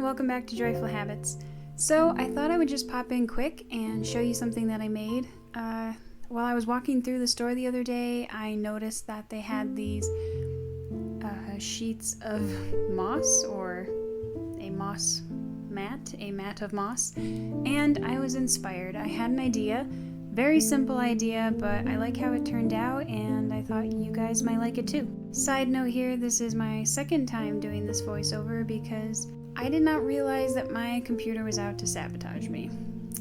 everyone, welcome back to Joyful Habits. So I thought I would just pop in quick and show you something that I made. While I was walking through the store the other day, I noticed that they had these sheets of moss, or a mat of moss, and I was inspired. I had an idea, very simple idea, but I like how it turned out and I thought you guys might like it too. Side note here, this is my second time doing this voiceover because I did not realize that my computer was out to sabotage me.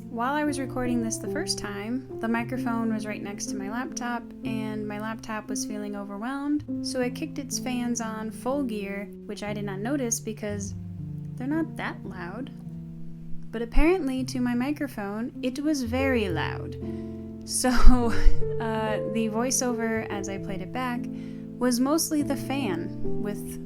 While I was recording this the first time, the microphone was right next to my laptop and my laptop was feeling overwhelmed, so I kicked its fans on full gear, which I did not notice because they're not that loud. But apparently to my microphone, it was very loud. So the voiceover as I played it back was mostly the fan with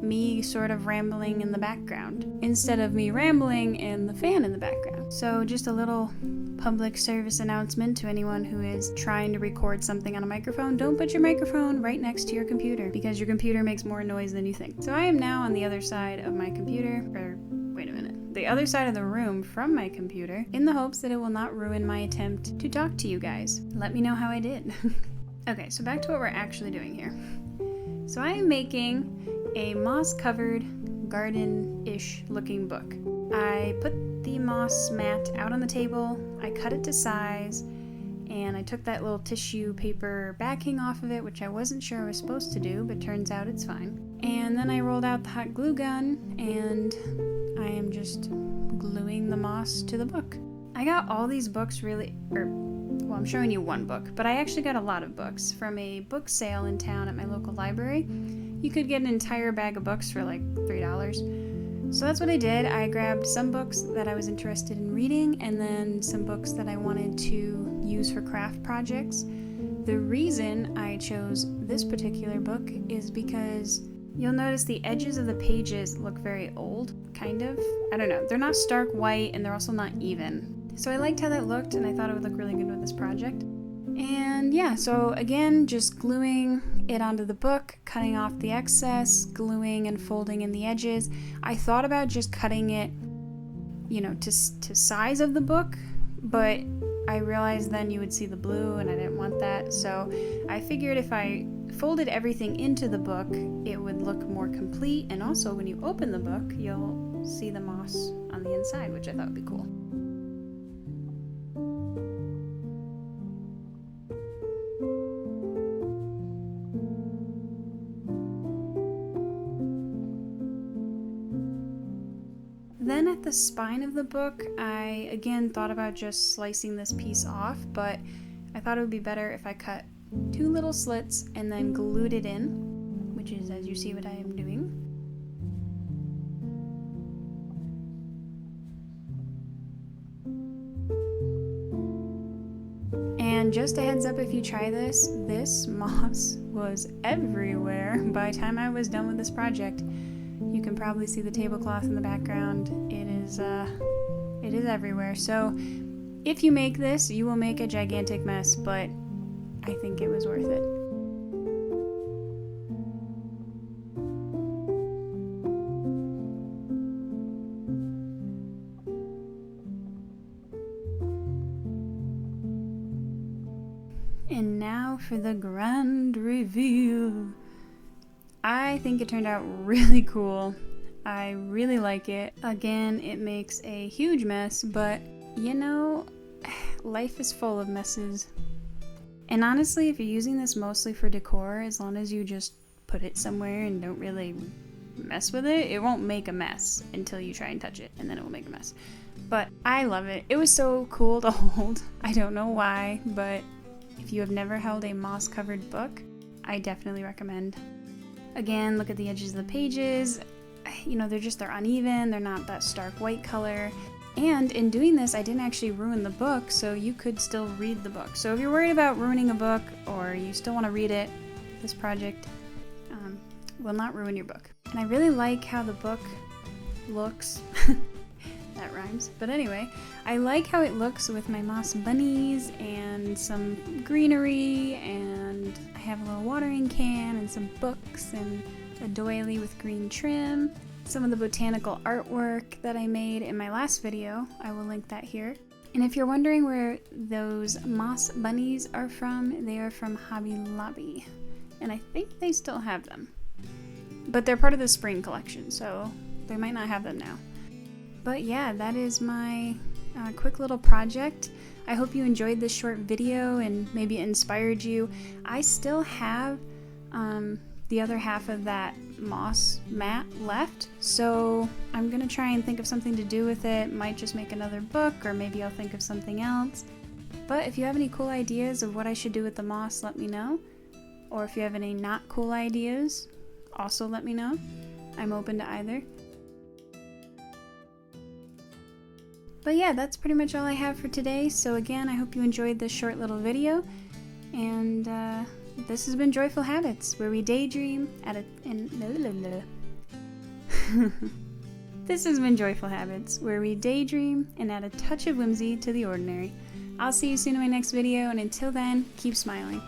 me sort of rambling in the background instead of me rambling and the fan in the background. So just a little public service announcement to anyone who is trying to record something on a microphone. Don't put your microphone right next to your computer because your computer makes more noise than you think. So I am now on the other side of my computer, the other side of the room from my computer, in the hopes that it will not ruin my attempt to talk to you guys. Let me know how I did. Okay, so back to what we're actually doing here. So I am making a moss-covered, garden-ish looking book. I put the moss mat out on the table, I cut it to size, and I took that little tissue paper backing off of it, which I wasn't sure I was supposed to do, but turns out it's fine. And then I rolled out the hot glue gun, and I am just gluing the moss to the book. I got all these books I'm showing you one book, but I actually got a lot of books from a book sale in town at my local library. You could get an entire bag of books for like $3. So that's what I did. I grabbed some books that I was interested in reading and then some books that I wanted to use for craft projects. The reason I chose this particular book is because you'll notice the edges of the pages look very old, kind of. I don't know, they're not stark white and they're also not even. So I liked how that looked and I thought it would look really good with this project. And yeah, so again, just gluing it onto the book, cutting off the excess, gluing and folding in the edges. I thought about just cutting it, to size of the book, but I realized then you would see the blue and I didn't want that. So I figured if I folded everything into the book, it would look more complete. And also when you open the book, you'll see the moss on the inside, which I thought would be cool. Then at the spine of the book, I again thought about just slicing this piece off, but I thought it would be better if I cut 2 little slits and then glued it in, which is as you see what I am doing. And just a heads up, if you try this moss was everywhere by the time I was done with this project. You can probably see the tablecloth in the background. It is everywhere. So if you make this, you will make a gigantic mess, but I think it was worth it. And now for the grand reveal. I think it turned out really cool. I really like it. Again, it makes a huge mess, but life is full of messes. And honestly, if you're using this mostly for decor, as long as you just put it somewhere and don't really mess with it, it won't make a mess until you try and touch it, and then it will make a mess. But I love it. It was so cool to hold. I don't know why, but if you have never held a moss-covered book, I definitely recommend. Again, look at the edges of the pages. They're uneven, they're not that stark white color. And in doing this, I didn't actually ruin the book, so you could still read the book. So if you're worried about ruining a book or you still want to read it, this project will not ruin your book. And I really like how the book looks. That rhymes. But anyway, I like how it looks with my moss bunnies and some greenery, and I have a little watering can and some books and a doily with green trim. some of the botanical artwork that I made in my last video. I will link that here. And if you're wondering where those moss bunnies are from, they are from Hobby Lobby. And I think they still have them. But they're part of the spring collection, so they might not have them now. But yeah, that is my quick little project. I hope you enjoyed this short video and maybe it inspired you. I still have the other half of that moss mat left, so I'm gonna try and think of something to do with it. Might just make another book, or maybe I'll think of something else. But if you have any cool ideas of what I should do with the moss, let me know. Or if you have any not cool ideas, also let me know. I'm open to either. But yeah, that's pretty much all I have for today. So again, I hope you enjoyed this short little video. And this has been Joyful Habits, where we daydream at a... This has been Joyful Habits, where we daydream and add a touch of whimsy to the ordinary. I'll see you soon in my next video, and until then, keep smiling.